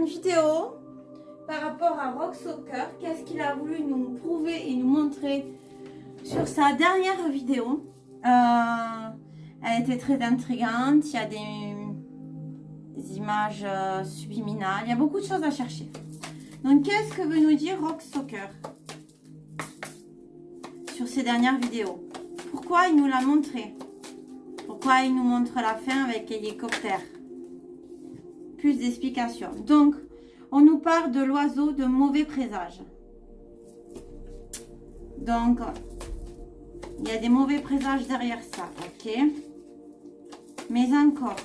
une vidéo par rapport à Rock Soccer. Qu'est-ce qu'il a voulu nous prouver et nous montrer sur sa dernière vidéo. Elle était très intrigante. Il y a des images subliminales. Il y a beaucoup de choses à chercher. Donc, qu'est-ce que veut nous dire Rock Soccer sur ses dernières vidéos? Pourquoi il nous l'a montré? Pourquoi il nous montre la fin avec hélicoptère? Plus d'explications. Donc, on nous parle de l'oiseau de mauvais présage. Donc, il y a des mauvais présages derrière ça, ok? Mais encore,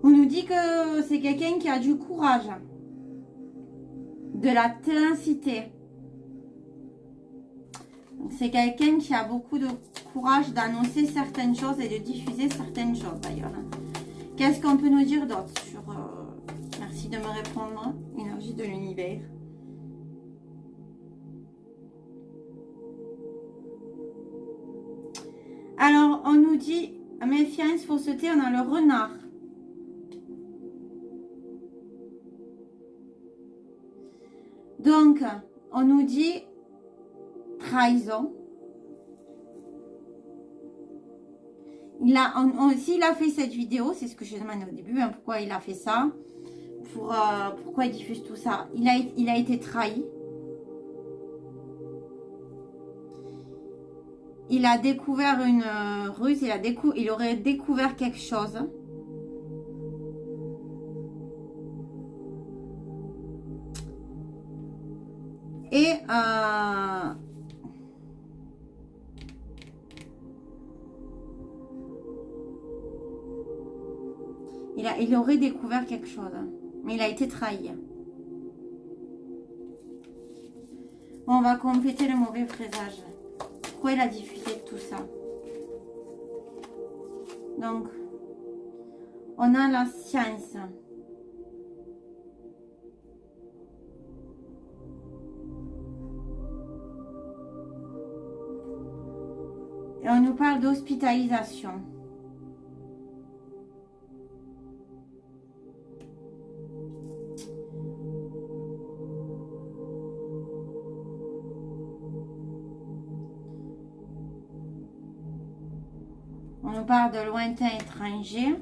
on nous dit que c'est quelqu'un qui a du courage, de la ténacité. C'est quelqu'un qui a beaucoup de courage d'annoncer certaines choses et de diffuser certaines choses d'ailleurs. Qu'est-ce qu'on peut nous dire d'autre sur... Merci de me répondre, énergie de l'univers. Alors, on nous dit, méfiance, fausseté, on a le renard. Donc, on nous dit trahison. S'il a fait cette vidéo, c'est ce que je demandais au début, hein, pourquoi il a fait ça, pourquoi il diffuse tout ça. Il a été trahi. Il a découvert une ruse, il aurait découvert quelque chose. Et il aurait découvert quelque chose, mais il a été trahi. Bon, on va compléter le mauvais présage. Pourquoi il a diffusé tout ça? Donc, on a la science. Et on nous parle d'hospitalisation. On nous parle de lointain étranger.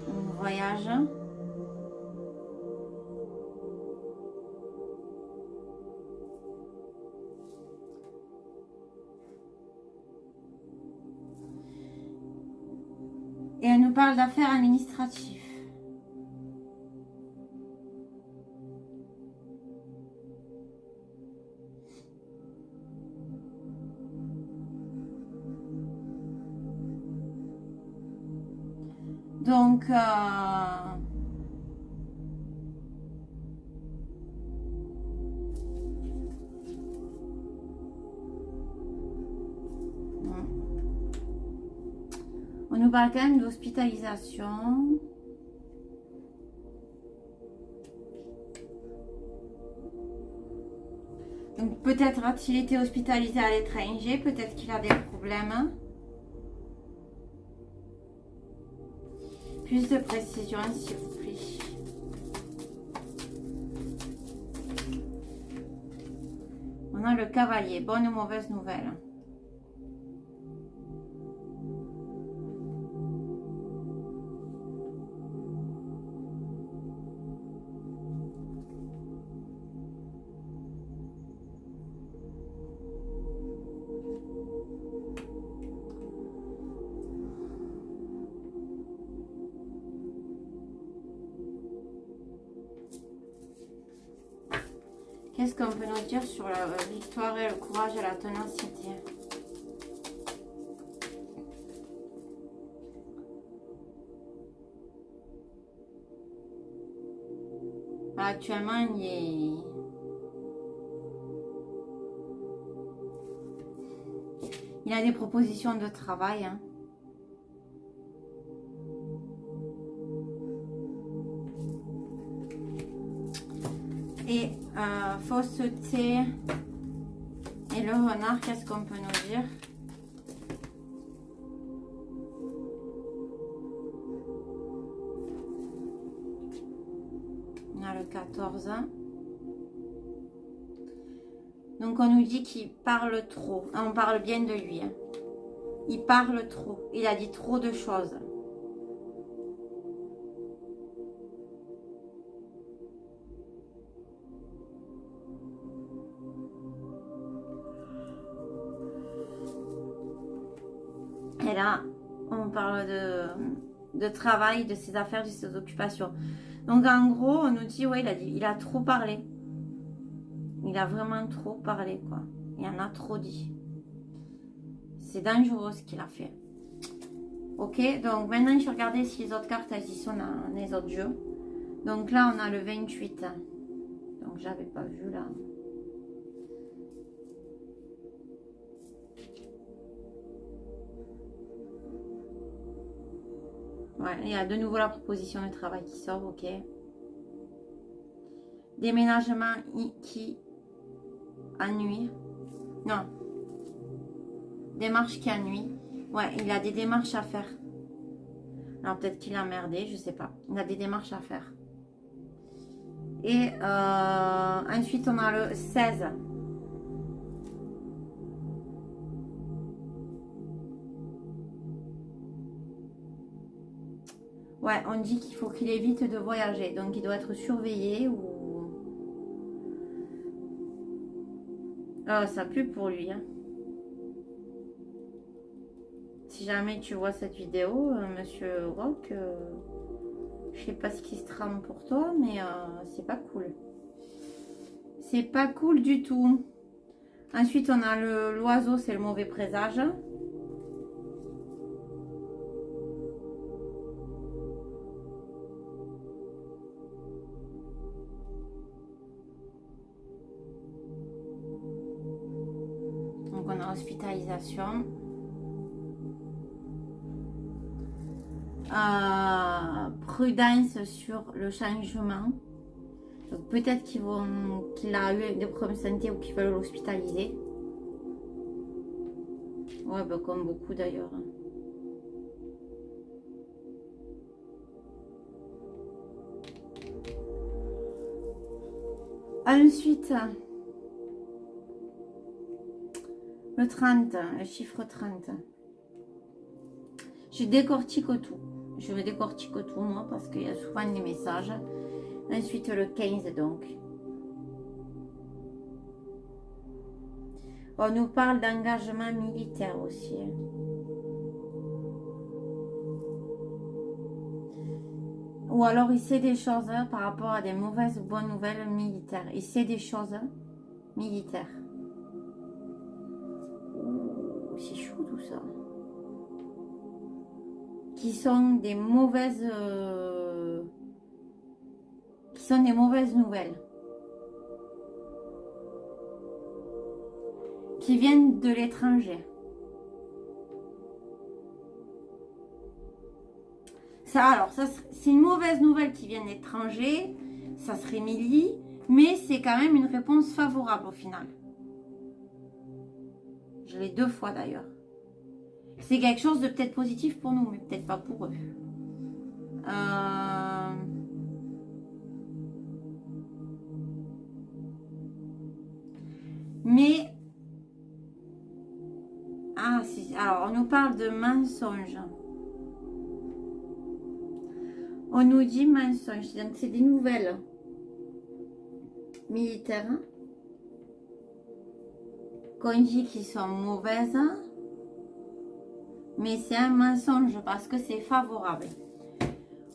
Un voyage. Et on nous parle d'affaires administratives. Donc, on nous parle quand même d'hospitalisation. Donc, peut-être a-t-il été hospitalisé à l'étranger, peut-être qu'il a des problèmes. Plus de précision, s'il vous plaît. On a le cavalier. Bonne ou mauvaise nouvelle? Qu'est-ce qu'on peut nous dire sur la victoire et le courage et la ténacité? Actuellement, il a des propositions de travail. Hein. et fausseté. Et le renard, qu'est-ce qu'on peut nous dire? On a le 14. Donc on nous dit qu'il parle trop. On parle bien de lui. Hein. Il parle trop. Il a dit trop de choses. Et là, on parle de travail, de ses affaires, de ses occupations. Donc en gros, on nous dit, ouais, il a trop parlé. Il a vraiment trop parlé, quoi. Il en a trop dit. C'est dangereux ce qu'il a fait. Ok, donc maintenant, je vais regarder si les autres cartes, elles y sont dans les autres jeux. Donc là, on a le 28. Donc, j'avais pas vu là. Ouais, il y a de nouveau la proposition de travail qui sort, ok. Déménagement qui ennuie. Non. Démarche qui ennuie. Ouais, il a des démarches à faire. Alors peut-être qu'il a merdé, je sais pas. Il a des démarches à faire. Et ensuite, on a le 16. Ouais, on dit qu'il faut qu'il évite de voyager. Donc, il doit être surveillé ou... Oh, ça pue pour lui. Hein. Si jamais tu vois cette vidéo, Monsieur Rock, je sais pas ce qui se trame pour toi, mais c'est pas cool. C'est pas cool du tout. Ensuite, on a l'oiseau, c'est le mauvais présage. Donc, on a hospitalisation. Prudence sur le changement. Donc peut-être qu'il a eu des problèmes de santé ou qu'ils veulent l'hospitaliser. Ouais, bah, comme beaucoup d'ailleurs. Ensuite, le 30, le chiffre 30. Je décortique tout. Je vais décortiquer tout, moi, parce qu'il y a souvent des messages. Ensuite, le 15, donc. On nous parle d'engagement militaire aussi. Ou alors, il sait des choses par rapport à des mauvaises ou bonnes nouvelles militaires. Il sait des choses militaires. C'est chaud tout ça. Qui sont des mauvaises... nouvelles. Qui viennent de l'étranger. Ça, c'est une mauvaise nouvelle qui vient de l'étranger. Ça serait Milly. Mais c'est quand même une réponse favorable au final. Je l'ai 2 fois d'ailleurs. C'est quelque chose de peut-être positif pour nous, mais peut-être pas pour eux. Mais... Ah, si. Alors, on nous parle de mensonges. On nous dit mensonges. Donc, c'est des nouvelles militaires qu'on dit qui sont mauvaises. Mais c'est un mensonge parce que c'est favorable.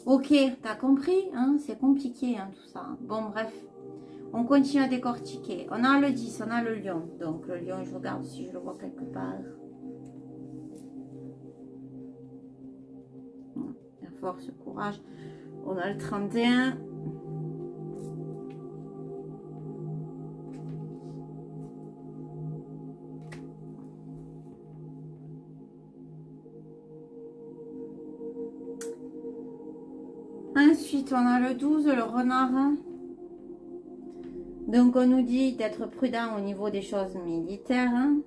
Ok, t'as compris, hein? C'est compliqué, hein, tout ça. Bon, bref. On continue à décortiquer. On a le 10, on a le lion. Donc, le lion, je regarde si je le vois quelque part. La force, le courage. On a le 31. Ensuite, on a le 12, le renard. Donc on nous dit d'être prudent au niveau des choses militaires. Hein.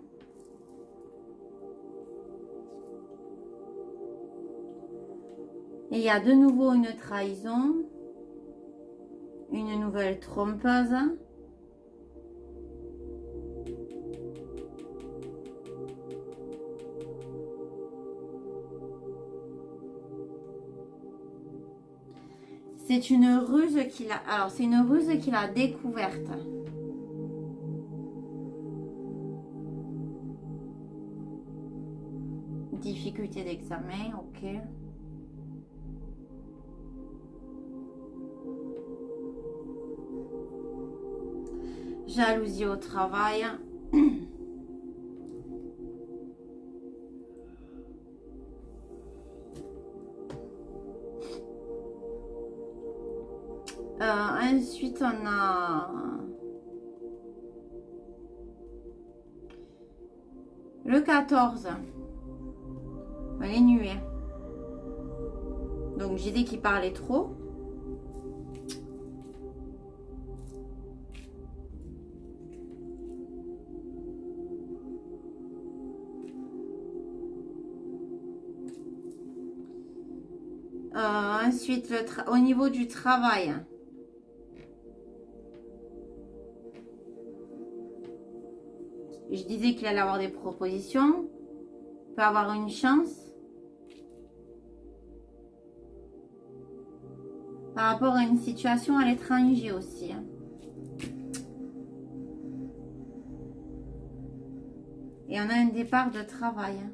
Et il y a de nouveau une trahison, une nouvelle trompeuse. C'est une ruse qu'il a. Alors, c'est une ruse qu'il a découverte. Difficulté d'examen, ok. Jalousie au travail. Ensuite, on a le 14. Les nuées. Donc, j'ai dit qu'il parlait trop. Ensuite, au niveau du travail. Je disais qu'il allait avoir des propositions. Peut avoir une chance. Par rapport à une situation à l'étranger aussi. Hein. Et on a un départ de travail. Hein.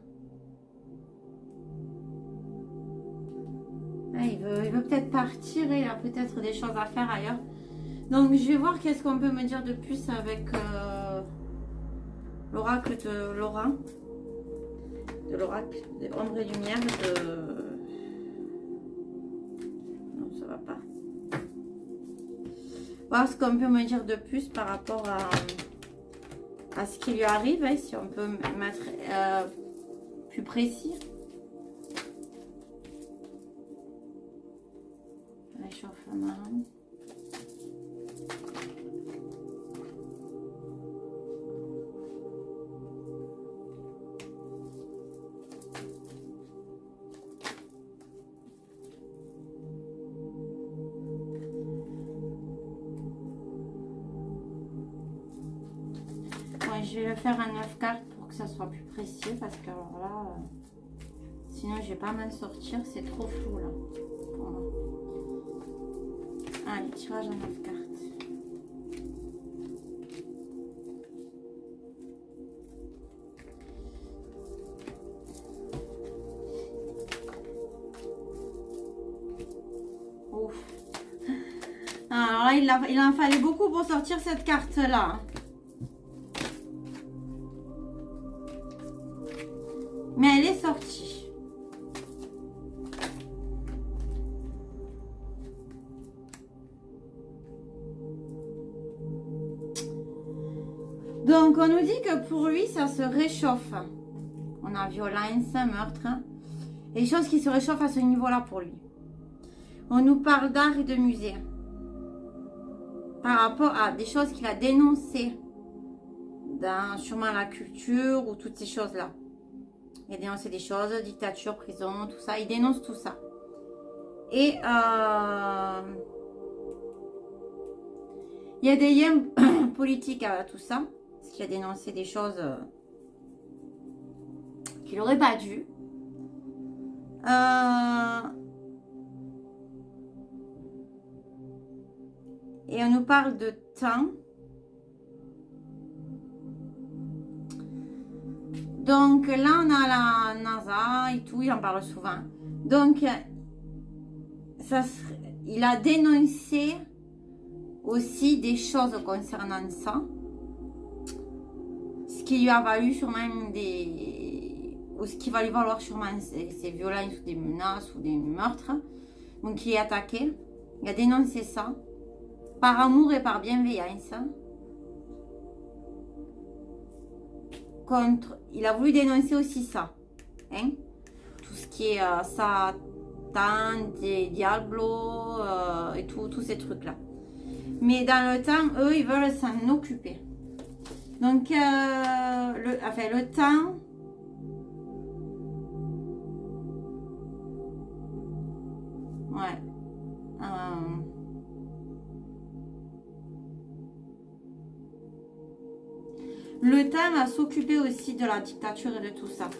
Il veut peut-être partir et il a peut-être des choses à faire ailleurs. Donc je vais voir qu'est-ce qu'on peut me dire de plus avec l'oracle de Laura. De l'oracle des ombres et lumières de... Non, ça va pas. Voir ce qu'on peut me dire de plus par rapport à ce qui lui arrive. Hein, si on peut mettre plus précis. Réchauffement. Ouais, je vais le faire à 9 cartes pour que ça soit plus précis parce que alors là, sinon je vais pas m'en sortir, c'est trop flou là. Pour moi. Allez, tirage à 9 cartes. Ouf. Alors là, il en fallait beaucoup pour sortir cette carte-là. Mais elle est sortie. Donc, on nous dit que pour lui, ça se réchauffe. On a violence, meurtre. Et des choses qui se réchauffent à ce niveau-là pour lui. On nous parle d'art et de musée. Par rapport à des choses qu'il a dénoncées. Dans sûrement la culture ou toutes ces choses-là. Il a dénoncé des choses, dictature, prison, tout ça. Il dénonce tout ça. Et il y a des liens politiques à tout ça. Parce qu'il a dénoncé des choses qu'il n'aurait pas dû. Et on nous parle de temps. Donc là, on a la NASA et tout, il en parle souvent. Donc, il a dénoncé aussi des choses concernant ça. Ce qui lui a valu sûrement des... Ou ce qui va lui valoir sûrement ces violences ou des menaces ou des meurtres. Donc, il est attaqué. Il a dénoncé ça. Par amour et par bienveillance. Il a voulu dénoncer aussi ça. Hein? Tout ce qui est Satan, Diablo et tous ces trucs-là. Mais dans le temps, eux, ils veulent s'en occuper. Donc, le temps... Ouais. Le temps va s'occuper aussi de la dictature et de tout ça.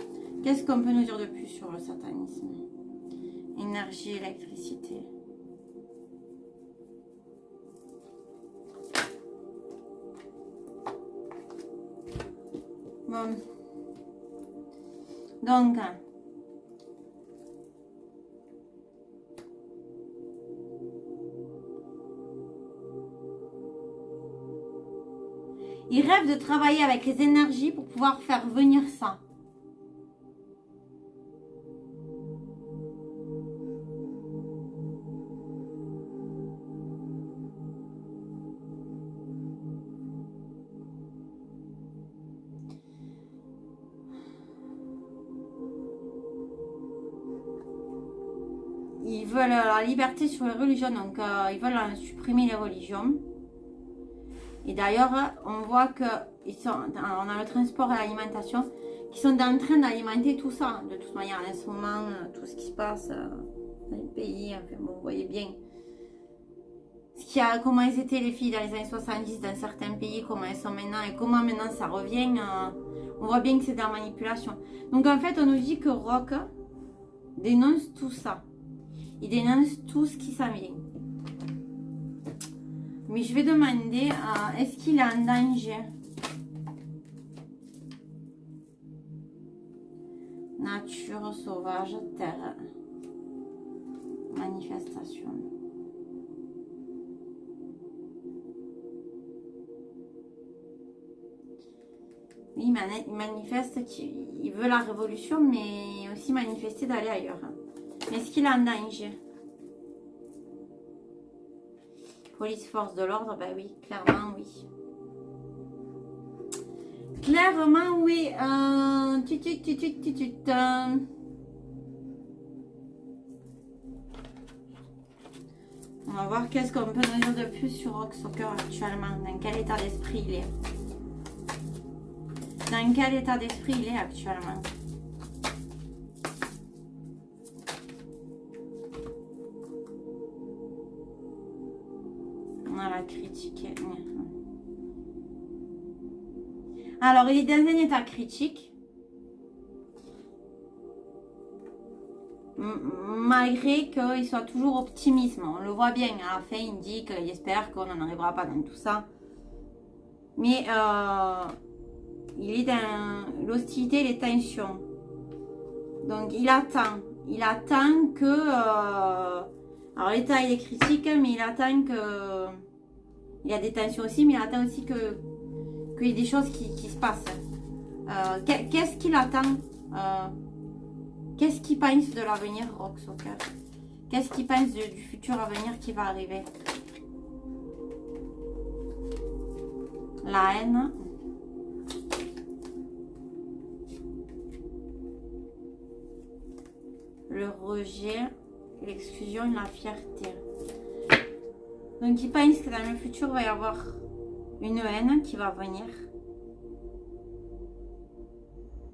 Qu'est-ce qu'on peut nous dire de plus sur le satanisme? Énergie, électricité. Bon. Donc, il rêve de travailler avec les énergies pour pouvoir faire venir ça. Ils veulent la liberté sur les religions, donc ils veulent supprimer les religions. Et d'ailleurs, on voit que on a le transport et l'alimentation qui sont en train d'alimenter tout ça. De toute manière, en ce moment, tout ce qui se passe dans les pays, enfin, bon, vous voyez bien comment ils étaient les filles dans les années 70 dans certains pays, comment elles sont maintenant et comment maintenant ça revient. On voit bien que c'est de la manipulation. Donc en fait, on nous dit que Rock dénonce tout ça. Il dénonce tout ce qui s'en vient. Mais je vais demander, est-ce qu'il est en danger? Nature, sauvage, terre. Manifestation. Oui, il manifeste qu'il veut la révolution, mais aussi manifester d'aller ailleurs. Mais est-ce qu'il est en danger? Police, force de l'ordre, ben oui, clairement oui. Clairement oui. On va voir qu'est-ce qu'on peut nous dire de plus sur Rock Soccer actuellement. Dans quel état d'esprit il est? Dans quel état d'esprit il est actuellement? On a la critique. Alors, il est dans un état critique. Malgré qu'il soit toujours optimiste. On le voit bien. À la fin, il dit qu'il espère qu'on n'en arrivera pas dans tout ça. Mais il est dans l'hostilité et les tensions. Donc, il attend. Il attend que... alors, l'état, il est critique, mais il attend que... Il y a des tensions aussi, mais il attend aussi qu'il y ait des choses qui se passent. Qu'est-ce qu'il attend? Qu'est-ce qu'il pense de l'avenir, Rock Soccer? Qu'est-ce qu'il pense du futur à venir qui va arriver? La haine. Le rejet, l'exclusion, la fierté. Donc il pense que dans le futur, il va y avoir une haine qui va venir.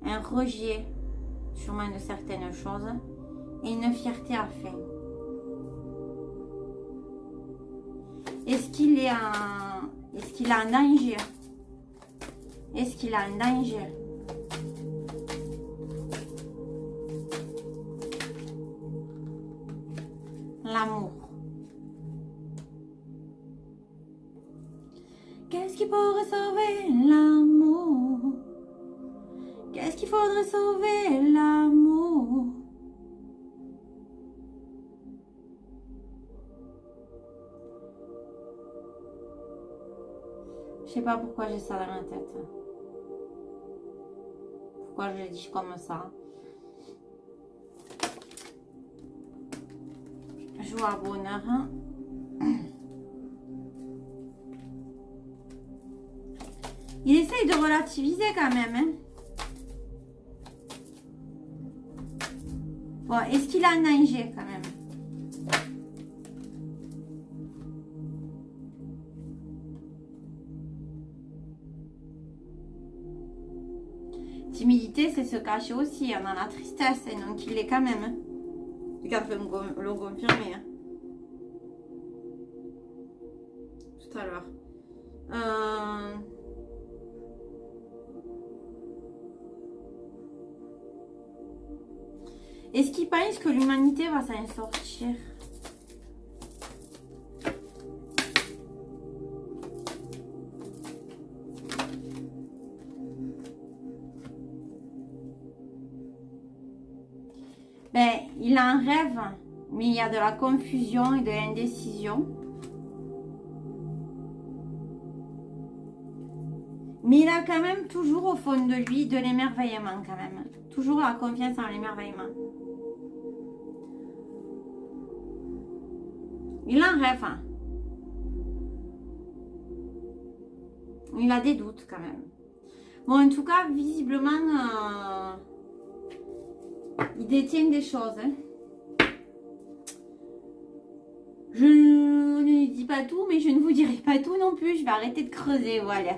Un rejet, sûrement de certaines choses. Et une fierté à faire. Est-ce qu'il est en danger? Est-ce qu'il est en danger? L'amour. Qu'est-ce qui pourrait sauver l'amour? Qu'est-ce qu'il faudrait sauver l'amour? Je sais pas pourquoi j'ai ça dans la tête. Pourquoi je le dis comme ça? Joie, bonheur. Il essaye de relativiser quand même. Hein. Bon, est-ce qu'il a un danger quand même? Timidité, c'est se cacher aussi, dans la tristesse, et donc il est quand même. Hein. Regarde, je vais le confirmer. Hein. Tout à l'heure. Est-ce qu'il pense que l'humanité va s'en sortir? Ben, il en rêve, mais il y a de la confusion et de l'indécision. Mais il a quand même toujours au fond de lui de l'émerveillement quand même. Toujours la confiance en l'émerveillement. Il en rêve. Hein. Il a des doutes quand même. Bon, en tout cas, visiblement, il détient des choses. Hein. Je ne dis pas tout, mais je ne vous dirai pas tout non plus. Je vais arrêter de creuser, voilà.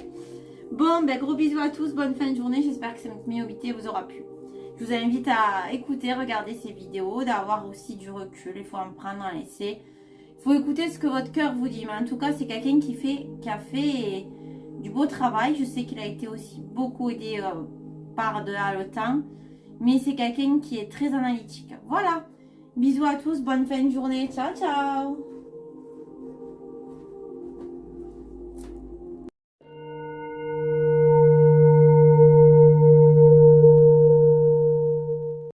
Bon, ben gros bisous à tous. Bonne fin de journée. J'espère que cette méobité vous aura plu. Je vous invite à écouter, regarder ces vidéos, d'avoir aussi du recul. Il faut en prendre, en laisser. Il faut écouter ce que votre cœur vous dit. Mais en tout cas, c'est quelqu'un qui a fait du beau travail. Je sais qu'il a été aussi beaucoup aidé par le temps. Mais c'est quelqu'un qui est très analytique. Voilà. Bisous à tous. Bonne fin de journée. Ciao, ciao.